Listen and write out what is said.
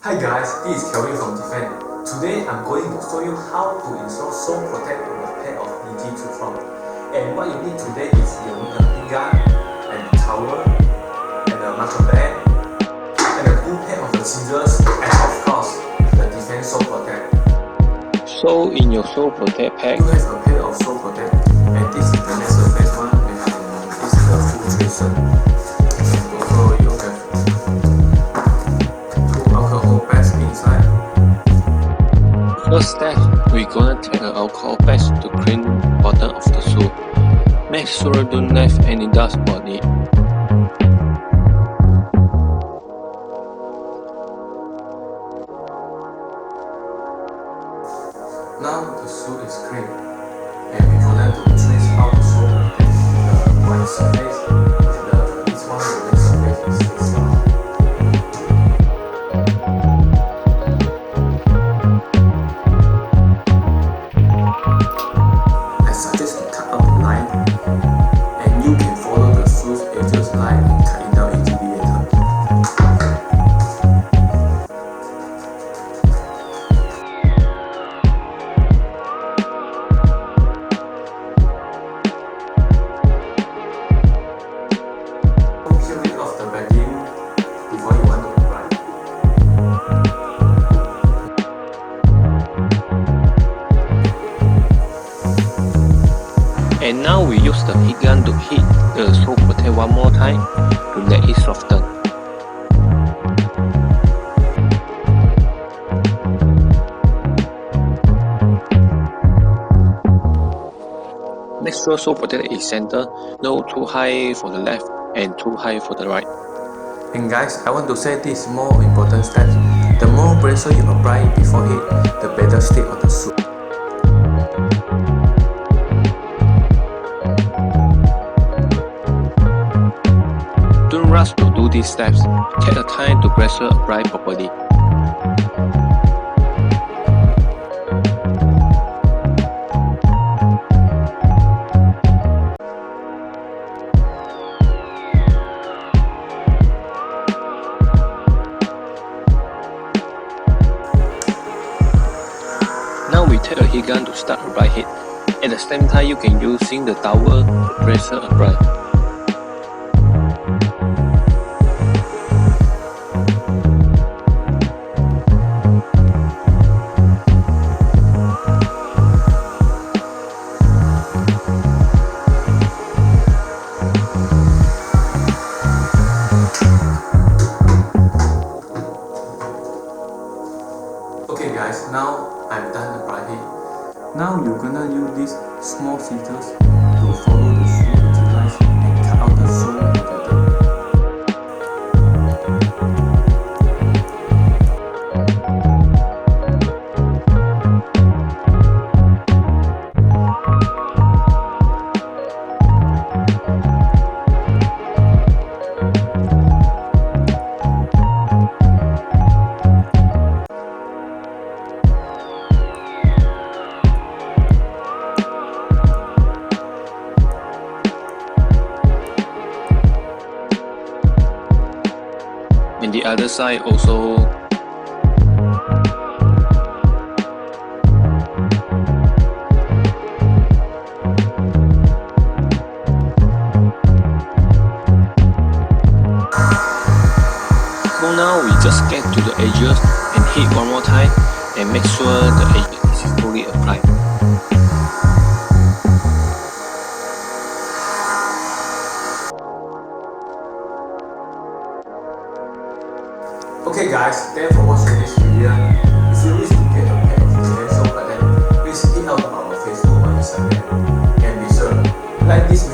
Hi guys, this is Kelvin from D-FENQ. Today I'm going to show you how to install Sole Protect on a pair of Yeezy from. And what you need today is you need a heat gun and a towel and a marker band and a good pair of the scissors and of course the D-FENQ Sole Protect. So in your Sole Protect pack, you have a pair of Sole Protect and this is the next surface one and this is the full tracer. Also you have two alcohol pads inside. First step, we're gonna take an alcohol patch to clean bottom of the shoe. Make sure don't leave any dust on it. Now the shoe is clean, and we go to trace how the sole protect the white surface, and this one the next surface is this one. I suggest to cut out the line, and you can follow the shoe's edges line and cut it down easily later. Peel it off the backing before you want to apply. And now we use the heat gun to heat the Sole Protect one more time to let it soften. Make sure Sole Protect is center, no too high for the left and too high for the right. And guys, I want to say this more important step. The more pressure you apply before heat, the better state of the shoe. Don't rush to do these steps. Take the time to pressure apply properly. Now we take a heat gun to start apply heat. At the same time, you can using the towel to pressure apply. Okay guys, now I'm done applying it. Now you're gonna use these small scissors to follow the shoe lines and cut out the sole protector. And the other side also. So now we just get to the edges and hit one more time and make sure the edge is fully applied. Okay guys, thanks for watching this video. If you wish to get a pair of D-FENQ Sole Protect, please hit out our Facebook or Instagram. And be sure, like this video.